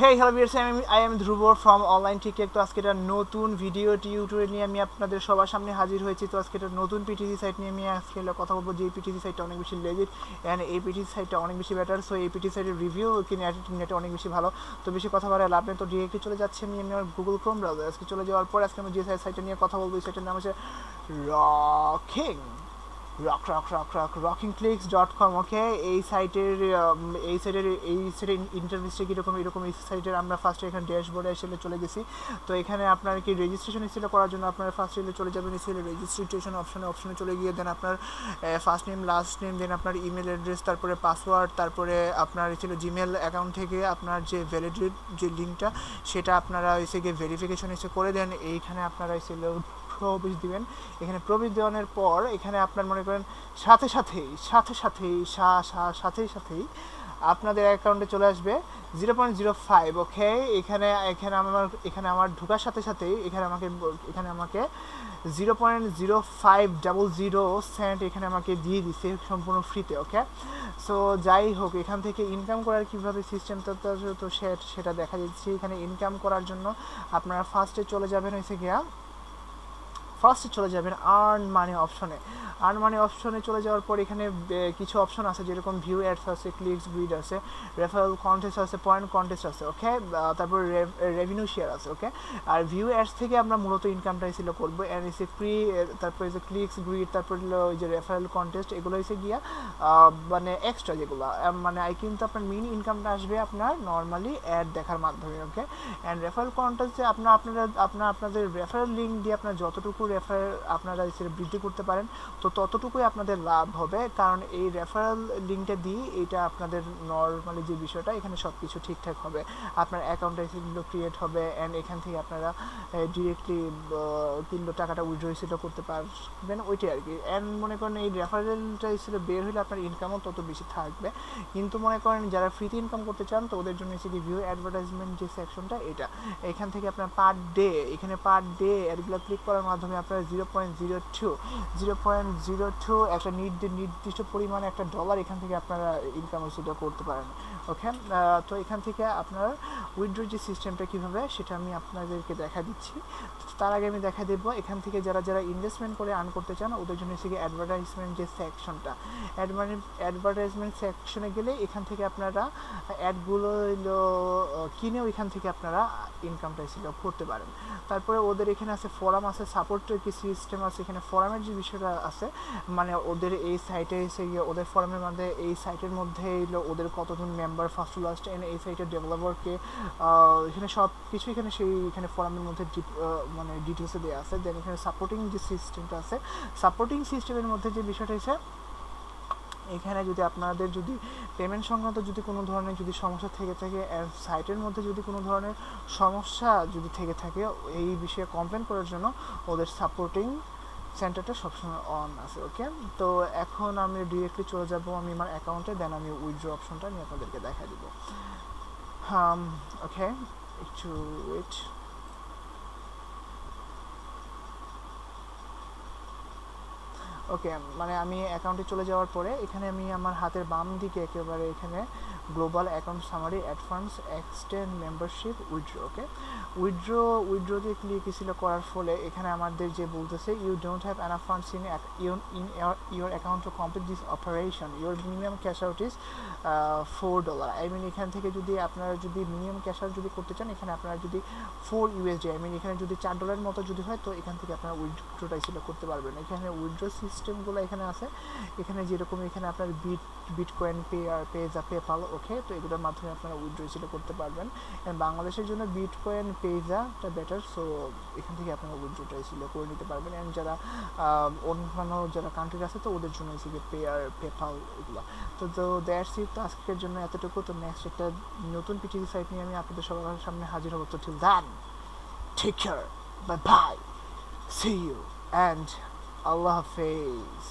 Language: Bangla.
Hey hello viewers, I am Dhruv from online TikTok. তো আজকে একটা নতুন ভিডিও টিউটোরিয়াল নিয়ে আমি আপনাদের সবার সামনে হাজির হয়েছি। তো আজকে একটা নতুন পিটিসি সাইট নিয়ে আমি আজকে কথা বলবো, যে পিটিসি সাইটটা অনেক বেশি লেজিট অ্যান্ড এই পিটিসি সাইটটা অনেক বেশি বেটার। সো এই পিটিসি সাইটের রিভিউ নেটে অনেক বেশি ভালো। তো বেশি কথা বলার লাভ নেই, তো ডিরেক্টলি চলে যাচ্ছে আমি আমার গুগল ক্রোম ব্রাউজার। আজকে চলে যাওয়ার পর আজকে আমি যে সাইটটা নিয়ে কথা বলবো, এই সাইটের নাম হচ্ছে রকিং rockingclix.com। ওকে, এই সাইটের ইন্টারফেসটা কীরকম, এরকম এই সাইটের আমরা ফার্স্টে এখানে ড্যাশবোর্ডে এসে চলে গেছি। তো এখানে আপনার কি রেজিস্ট্রেশন ছিল করার জন্য আপনারা ফার্স্টে চলে যাবেন, এসে রেজিস্ট্রেশন অপশনে চলে গিয়ে দেন আপনার ফার্স্ট নেম, লাস্ট নেম, দেন আপনার ইমেল অ্যাড্রেস, তারপরে পাসওয়ার্ড, তারপরে আপনার ছিল জিমেল অ্যাকাউন্ট থেকে আপনার যে ভ্যালিডেট যে লিঙ্কটা সেটা আপনারা এসে গিয়ে ভেরিফিকেশন এসে করে দেন। এইখানে আপনারা এসে প্রবেশ দিবেন। এখানে প্রবেশ দেওয়ানোর পর এখানে আপনার মনে করেন সাথে সাথেই আপনাদের অ্যাকাউন্টে চলে আসবে 0.05। ওকে, এখানে আমার ঢোকার সাথে সাথেই এখানে আমাকে 0.0500 এখানে আমাকে দিয়ে দিচ্ছে সম্পূর্ণ ফ্রিতে। ওকে, সো যাই হোক, এখান থেকে ইনকাম করার কীভাবে সিস্টেম তো সেটা দেখা যাচ্ছে। এখানে ইনকাম করার জন্য আপনারা ফার্স্টে চলে যাবেন আর্ন মানি অপশনে চলে যাওয়ার পর এখানে কিছু অপশন আছে, যেরকম ভিউ অ্যাডস আছে, ক্লিকস গ্রিড আছে, রেফারেল কন্টেস্ট আছে, পয়েন্ট কন্টেস্ট আছে। ওকে, তারপর রেভিনিউ শেয়ার আছে। ওকে, আর ভিউ অ্যাডস থেকে আমরা মূলত ইনকামটা এসে করবো। অ্যান্ড এসে তারপর এসে ক্লিকস গ্রিড, তারপর ওই যে রেফারেল কন্টেস্ট, এগুলো এসে গিয়া মানে এক্সট্রা যেগুলো মানে কিন্তু আপনার মেইন ইনকামটা আসবে আপনার নর্মালি অ্যাড দেখার মাধ্যমে। ওকে, অ্যান্ড রেফারেল কন্টেস্টে আপনাদের রেফারেল লিঙ্ক দিয়ে আপনার যতটুকু আপনারা বৃদ্ধি করতে পারেন, তো ততটুকুই আপনাদের লাভ হবে। কারণ এই রেফারেল লিঙ্কটা দিয়ে এটা আপনাদের নর্মালি যে বিষয়টা, এখানে সব কিছু ঠিকঠাক হবে, আপনার অ্যাকাউন্টটা সেগুলো ক্রিয়েট হবে, অ্যান্ড এখান থেকে আপনারা ডিরেক্টলি কিন্তু টাকাটা উইথড্র হিসেবে করতে পারবেন, ওইটাই আর কি। অ্যান্ড মনে করেন এই রেফারেলটা হিসেবে বের হলে আপনার ইনকামও তত বেশি থাকবে। কিন্তু মনে করেন যারা ফ্রিতে ইনকাম করতে চান, তো ওদের জন্য হচ্ছে ভিউ অ্যাডভার্টাইজমেন্ট যে সেকশনটা, এটা এখান থেকে আপনার পার ডে অ্যাডগুলো ক্লিক করার মাধ্যমে আপনার 0.02 একটা নির্দিষ্ট পরিমাণে একটা ডলার এখান থেকে আপনারা ইনকাম সেটা করতে পারেন। ওকে, তো এখান থেকে আপনার উইথড্র যে সিস্টেমটা কীভাবে, সেটা আমি আপনাদেরকে দেখা দিচ্ছি। তার আগে আমি দেখা দেবো এখান থেকে যারা ইনভেস্টমেন্ট করে আর্ন করতে চান, ওদের জন্য হচ্ছে অ্যাডভার্টাইজমেন্ট যে সেকশনটা, অ্যাডভার্টাইজমেন্ট সেকশনে গেলে এখান থেকে আপনারা অ্যাডগুলো কিনেও এখান থেকে আপনারা ইনকামটা করতে পারেন। তারপরে ওদের এখানে আছে ফোরাম আছে, সাপোর্টের কি সিস্টেম আছে। এখানে ফোরামের যে বিষয়টা আছে, মানে ওদের এই সাইটে এসে গিয়ে ওদের ফোরামের মধ্যে, এই সাইটের মধ্যে ওদের কতজন member first to last, and এই সাইটের ডেভেলপারকে এখানে সব কিছু এখানে ফোরামের মধ্যে মানে ডিটেলসে দেওয়া আছে। দেন এখানে সাপোর্টিং যে সিস্টেমটা আছে, সাপোর্টিং সিস্টেমের মধ্যে যে বিষয়টা হচ্ছে, এখানে যদি আপনাদের যদি পেমেন্ট সংক্রান্ত যদি কোনো ধরনের যদি সমস্যা থেকে থাকে, সাইটের মধ্যে যদি কোনো ধরনের সমস্যা যদি থেকে থাকে, এই বিষয়ে কমপ্লেন করার জন্য ওদের সাপোর্টিং সেন্টারটা সবসময় অন আছে। ওকে, তো এখন আমি ডিরেক্টলি চলে যাব আমি আমার অ্যাকাউন্টে, দেন আমি উইথড্র অপশনটা আমি আপনাদেরকে দেখা দিব। ওকে, একটু ওয়েট। ওকে, মানে আমি অ্যাকাউন্টে চলে যাওয়ার পরে এখানে আমি আমার হাতের বাম দিকে একেবারে এখানে global account summary, advance, extend membership, withdraw. Okay, withdraw দিয়ে ক্লিক করার ফলে এখানে আমাদের যে বলতেছে, you don't have enough funds in your account to complete this operation, your minimum cash out is $4। I mean এখান থেকে যদি আপনারা যদি মিনিমাম ক্যাশ আউট যদি করতে চান, এখানে আপনারা যদি $4 আই মিন এখানে যদি $4 মতো যদি হয়, তো এখান থেকে আপনারা উইথড্রটা করতে পারবেন। এখানে উইথড্র সিস্টেমগুলো এখানে আছে, এখানে যেরকম এখানে আপনার বিটকয়েন, পেপাল। ওকে, তো এগুলোর মাধ্যমে আপনারা উইথড্র করতে পারবেন। বাংলাদেশের জন্য বিটকয়েন, পেজাটা বেটার, সো এখান থেকে আপনারা উইথড্রটা করে নিতে পারবেন। অ্যান্ড যারা অন্যান্য যারা কান্ট্রির আছে, তো ওদের জন্য পেপাল এগুলো। তো দ্যাটস ইট, তো আজকের জন্য এতটুকু। তো নেক্সট একটা নতুন পিটিসি সাইট নিয়ে আমি আপনাদের সবার সামনে হাজির হবো। তো till then, take care, bye bye, see you, and আল্লাহ হাফেজ।